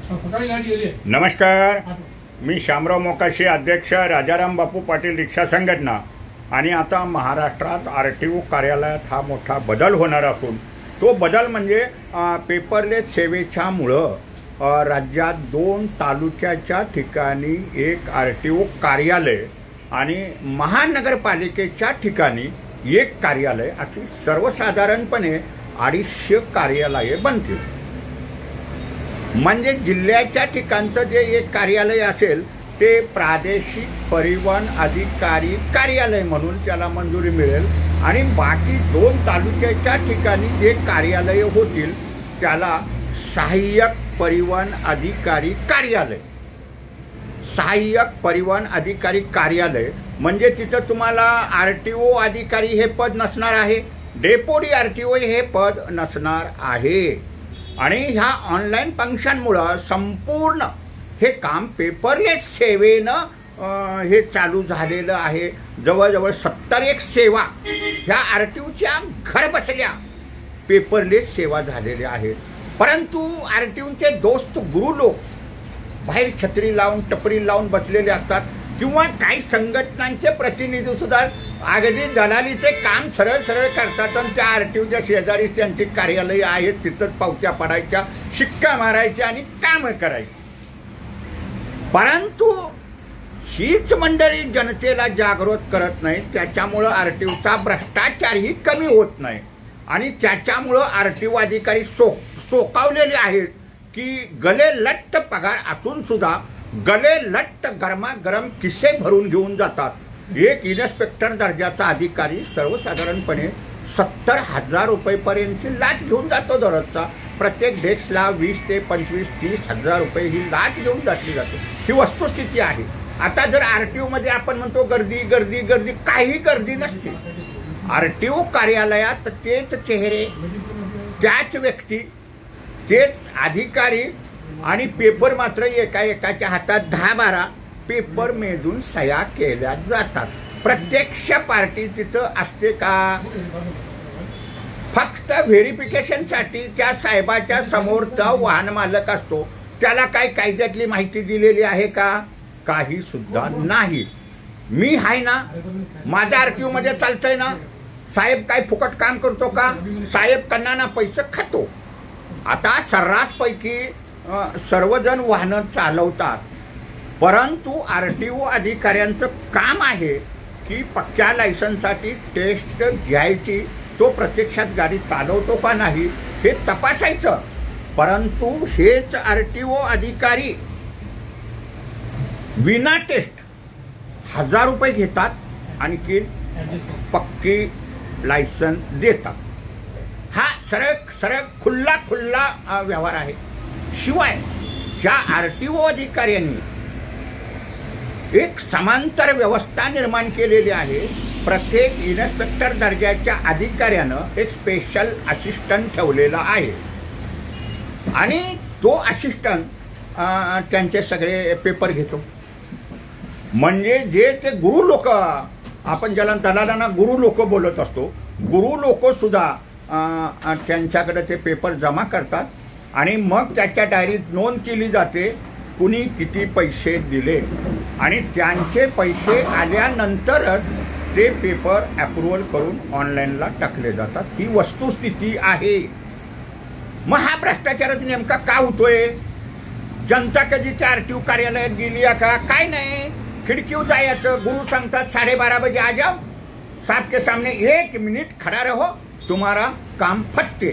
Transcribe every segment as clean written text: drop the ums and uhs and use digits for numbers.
नमस्कार, मी शामराव मोकाशी, अध्यक्ष राजाराम बापू पाटील रिक्षा संघटना। आणि आता महाराष्ट्रात आरटीओ कार्यालयात हा मोठा बदल होणार असून तो बदल म्हणजे पेपरलेस सेवेच्या मुळे राज्यात 2 तालुक्याच्या ठिकाणी एक आरटीओ कार्यालय आणि महानगरपालिकेच्या ठिकाणी एक कार्यालय अशी सर्वसाधारणपणे 250 कार्यालये बनतील। म्हणजे जिल्ह्याच्या ठिकाणचं जे एक कार्यालय असेल ते प्रादेशिक परिवहन अधिकारी कार्यालय म्हणून त्याला मंजुरी मिळेल आणि बाकी 2 तालुक्याच्या ठिकाणी जे कार्यालय होतील त्याला सहाय्यक परिवहन अधिकारी कार्यालय। सहाय्यक परिवहन अधिकारी कार्यालय म्हणजे तिथं तुम्हाला आरटीओ अधिकारी हे पद नसणार आहे, डेपोटी आरटीओ हे पद नसणार आहे। आणि ह्या ऑनलाईन फंक्शनमुळे संपूर्ण हे काम पेपरलेस सेवेनं हे चालू झालेलं आहे। जवळजवळ 70 सेवा ह्या आरटीओच्या घर बसल्या पेपरलेस सेवा झालेल्या आहेत। परंतु आरटीओचे दोस्त गुरु लोक बाहेर छत्री लावून टपरी लावून बसलेले असतात किंवा काही संघटनांचे प्रतिनिधी सुद्धा अगदी दलालीचे काम सरळ सरळ करतात आणि त्या आरटीओच्या शेजारी त्यांची कार्यालय आहेत, तिथंच पावत्या पडायच्या, शिक्का मारायच्या आणि काम करायची। परंतु हीच मंडळी जनतेला जागृत करत नाही, त्याच्यामुळं आरटीओचा भ्रष्टाचारही कमी होत नाही आणि त्याच्यामुळं आरटीओ अधिकारी सोकावलेले आहेत की गले लट्ट पगार असून सुद्धा गले लट्ट गरमागरम किस्से भरून घेऊन जातात। एक इन्स्पेक्टर दर्जाचा अधिकारी सर्वसाधारणपणे 70,000 रुपयेपर्यंतची लाच घेऊन जातो दररोजचा। प्रत्येक डेस्कला 20 ते 25-30 हजार रुपये ही लाच घेऊन जातली जाते। ही वस्तुस्थिती आहे। आता जर आरटीओ मध्ये आपण म्हणतो गर्दी गर्दी गर्दी, काही गर्दी नसते। आरटीओ कार्यालयात तेच चेहरे, त्याच व्यक्ती, तेच अधिकारी आणि पेपर मात्र एकाच्या हातात 10-12 पेपर मेजून सह्या केल्या जातात। प्रत्यक्ष पार्टी तिथं असते का? फक्त व्हेरिफिकेशनसाठी त्या साहेबाच्या समोरचा वाहन मालक असतो, त्याला काय कायद्यातली माहिती दिलेली आहे का? काही सुद्धा नाही। मी आहे ना, माझ्या आरटीओ मध्ये चालतंय ना, साहेब काय फुकट काम करतो का? साहेब कन्नाना पैसे खातो। आता सर्रासपैकी सर्वजण वाहनं चालवतात, परंतु आरटीओ अधिकाऱ्यांचं काम आहे की पक्क्या लायसन्ससाठी टेस्ट घ्यायची, तो प्रत्यक्षात गाडी चालवतो का नाही हे तपासायचं। परंतु हेच आरटीओ अधिकारी विना टेस्ट 1000 रुपये घेतात आणखी पक्की लायसन्स देतात। हा सरळ खुल्ला व्यवहार आहे। शिवाय ज्या आरटीओ अधिकाऱ्यांनी एक समांतर व्यवस्था निर्माण केलेली आहे, प्रत्येक इन्स्पेक्टर दर्जाच्या अधिकाऱ्यानं एक स्पेशल असिस्टंट ठेवलेला आहे आणि तो असिस्टंट त्यांचे सगळे पेपर घेतो। म्हणजे जे ते गुरु लोक, आपण ज्याला दलालांना गुरु लोक बोलत असतो, गुरु लोक सुद्धा त्यांच्याकडे ते पेपर जमा करतात आणि मग त्याच्या डायरीत नोंद केली जाते कुणी किती पैसे दिले आणि त्यांचे पैसे आल्यानंतरच ते पेपर अप्रूव्हल करून ऑनलाईनला टाकले जातात। ही वस्तुस्थिती आहे। मग हा भ्रष्टाचारच नेमका का होतोय? जनता कधी त्या आरटीओ कार्यालयात गेली आहे का? काय नाही, खिडकीवर जायचं, गुरु सांगतात 12:30 बजे आ जाओ, साहब के सामने 1 मिनिट खड़ा रहो, तुम्हारा काम फत्ते।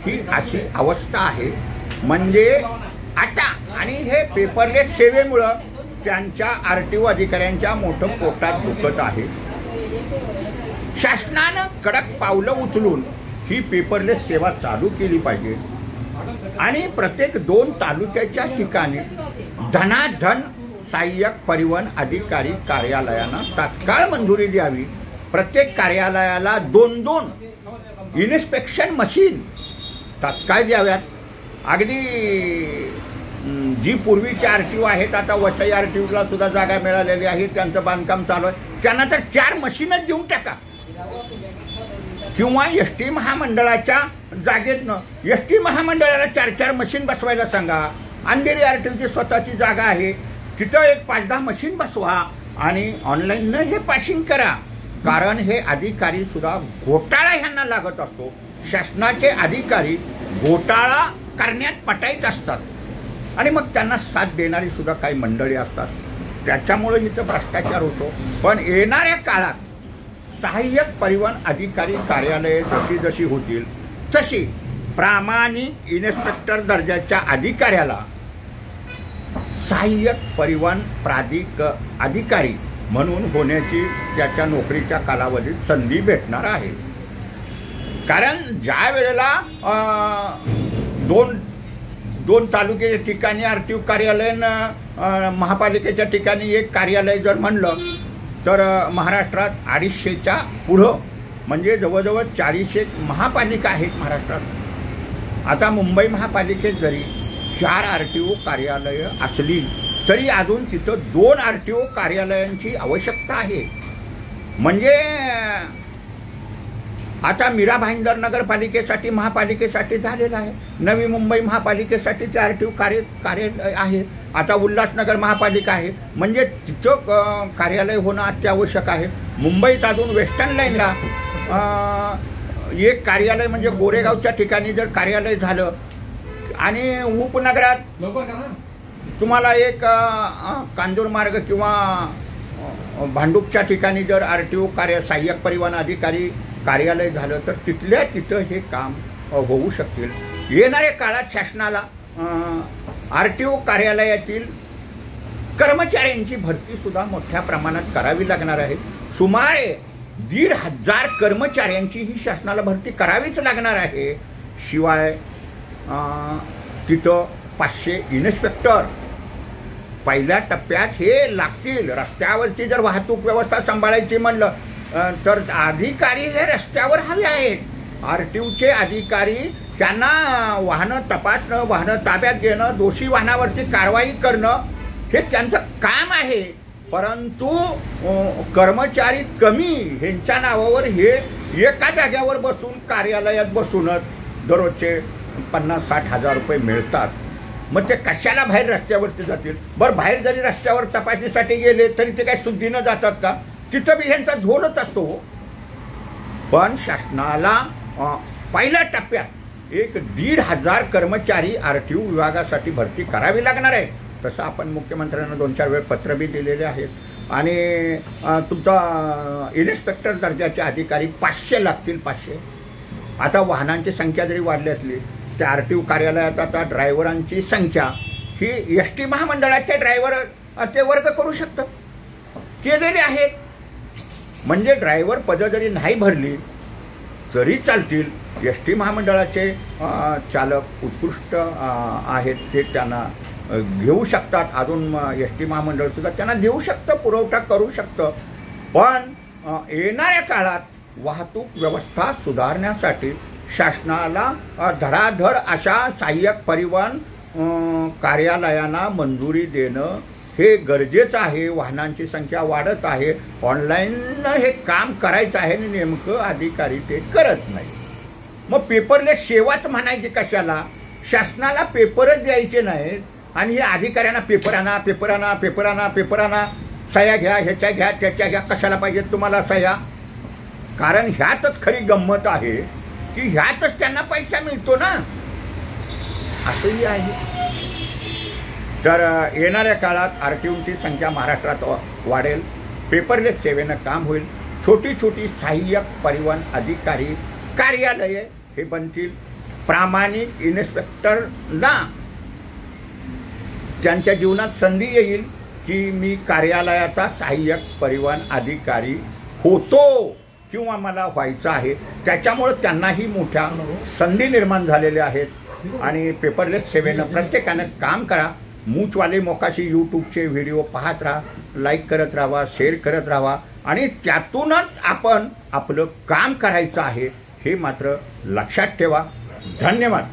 ही अशी अवस्था आहे। म्हणजे आता आणि हे पेपरलेस सेवेमुळं त्यांच्या आरटीओ अधिकाऱ्यांच्या मोठं पोटात दुखत आहे। शासनानं कडक पावलं उचलून ही पेपरलेस सेवा चालू केली पाहिजे आणि प्रत्येक 2 तालुक्याच्या ठिकाणी धनाधन सहाय्यक परिवहन अधिकारी कार्यालयानं तात्काळ मंजुरी द्यावी। प्रत्येक कार्यालयाला 2-2 इन्स्पेक्शन मशीन तात्काळ द्याव्यात। अगदी जी पूर्वीची आरटीओ आहेत, आता वसई आरटीओला सुद्धा जागा मिळालेली आहे, त्यांचं बांधकाम चालू आहे, त्यांना तर 4 मशीनच देऊन टाका। किंवा एसटी महामंडळाच्या जागेतनं एसटी महामंडळाला 4-4 मशीन बसवायला सांगा। अंधेरी आरटीओची स्वतःची जागा आहे, तिथं एक 5-10 मशीन बसवा आणि ऑनलाईन हे पासिंग करा. कारण हे अधिकारी सुद्धा घोटाळा ह्यांना लागत असतो. शासनाचे अधिकारी घोटाळा करण्यात पटाईत असतात आणि मग त्यांना साथ देणारी सुद्धा काही मंडळी असतात. त्याच्यामुळे इथं भ्रष्टाचार होतो. पण येणाऱ्या काळात सहाय्यक परिवहन अधिकारी कार्यालये जशी जशी होतील तशी प्रामाणिक इन्स्पेक्टर दर्जाच्या अधिकाऱ्याला सहाय्यक परिवहन अधिकारी म्हणून होण्याची त्याच्या नोकरीच्या कालावधीत संधी भेटणार आहे. कारण ज्या वेळेला दोन तालुक्याच्या ठिकाणी आरटीओ कार्यालय महापालिकेच्या ठिकाणी एक कार्यालय जर म्हणलं तर महाराष्ट्रात 250च्या पुढं म्हणजे जवळजवळ 400 महापालिका आहेत महाराष्ट्रात. आता मुंबई महापालिकेत जरी 4 आरटीओ कार्यालयं असली तरी अजून तिथं 2 आरटीओ कार्यालयांची आवश्यकता आहे. म्हणजे आता मीरा भाईंदर नगरपालिकेसाठी महापालिकेसाठी झालेलं आहे. नवी मुंबई महापालिकेसाठी आरटीओ कार्यालय आहे. आता उल्हासनगर महापालिका आहे. म्हणजे तिथं कार्यालय होणं अत्यावश्यक आहे. मुंबईत अजून वेस्टर्न लाईनला एक कार्यालय म्हणजे गोरेगावच्या ठिकाणी जर कार्यालय झालं आणि उपनगरात तुम्हाला एक कांजूर मार्ग किंवा भांडूपच्या ठिकाणी जर आरटीओ सहाय्यक परिवहन अधिकारी कार्यालय झालं तर तिथल्या तिथं हे काम होऊ शकतील. येणाऱ्या काळात शासनाला आरटीओ कार्यालयातील कर्मचाऱ्यांची भरती सुद्धा मोठ्या प्रमाणात करावी लागणार आहे. सुमारे 1,500 कर्मचाऱ्यांची ही शासनाला भरती करावीच लागणार आहे. शिवाय तिथं 500 इन्स्पेक्टर पहिल्या टप्प्यात हे लागतील. रस्त्यावरची जर वाहतूक व्यवस्था सांभाळायची म्हणलं तर अधिकारी हे रस्त्यावर हवे आहेत. आरटीओचे अधिकारी त्यांना वाहनं तपासणं, वाहनं ताब्यात घेणं, दोषी वाहनावरची कारवाई करणं हे त्यांचं काम आहे. परंतु कर्मचारी कमी ह्यांच्या नावावर हे एका जाग्यावर बसून कार्यालयात बसूनच दररोजचे 50-60 हजार रुपये मिळतात. मग ते कशाला बाहेर रस्त्यावरती जातील? बरं, बाहेर जरी रस्त्यावर तपासणीसाठी गेले तरी ते काय शुद्धीनं जातात का? तिथं बी ह्यांचा झोलच असतो. पण शासनाला पहिल्या टप्प्यात 1,500 कर्मचारी आरटीओ विभागासाठी भरती करावी लागणार आहे. तसं आपण मुख्यमंत्र्यांना 2-4 वेळ पत्र बी दिलेले आहेत. आणि तुमचा इन्स्पेक्टर दर्जाचे अधिकारी 500 लागतील. 500. आता वाहनांची संख्या जरी वाढली असली त्या आरटीओ कार्यालयात आता ड्रायव्हरांची संख्या ही एसटी महामंडळाचे ड्रायव्हर ते वर्ग करू शकतात, केलेले आहेत. म्हणजे ड्रायव्हर पदं जरी नाही भरली तरी चालतील. एसटी महामंडळाचे चालक उत्कृष्ट आहेत, ते त्यांना घेऊ शकतात. अजून एसटी महामंडळ सुद्धा त्यांना देऊ शकतं, पुरवठा करू शकतं. पण येणाऱ्या काळात वाहतूक व्यवस्था सुधारण्यासाठी शासनाला धडाधड अशा सहाय्यक परिवहन कार्यालयांना मंजुरी देणं हे गरजेचं आहे. वाहनांची संख्या वाढत आहे, ऑनलाईन हे काम करायचं आहे आणि नेमकं अधिकारी ते करत नाही. मग पेपरलेस सेवाच म्हणायची कशाला? शासनाला पेपरच द्यायचे नाहीत आणि हे अधिकाऱ्यांना पेपर आणा, पेपर आणा, पेपर आणा, पेपर आणा, सह्या घ्या, ह्याच्या घ्या, त्याच्या घ्या. कशाला पाहिजेत तुम्हाला सह्या? कारण ह्यातच खरी गंमत आहे की ह्यातच त्यांना पैसा मिळतो ना, असंही आहे. तर येणाऱ्या काळात आरटीओची संख्या महाराष्ट्रात वाढेल. पेपरलेस सेवेनं काम होईल. छोटी छोटी सहाय्यक परिवहन अधिकारी कार्यालये हे बनतील. प्रामाणिक इन्स्पेक्टरला त्यांच्या जीवनात संधी येईल की मी कार्यालयाचा सहाय्यक परिवहन अधिकारी होतो किंवा मला व्हायचं आहे. त्याच्यामुळे त्यांनाही मोठ्या संधी निर्माण झालेल्या आहेत. आणि पेपरलेस सेवेनं प्रत्येकानं काम करा. मूचवाले मोकाशी यूट्यूबचे व्हिडिओ पाहत राहा, लाईक करत राहा, शेअर करत राहा आणि त्यातूनच आपण आपलं काम करायचं आहे हे मात्र लक्षात ठेवा. धन्यवाद.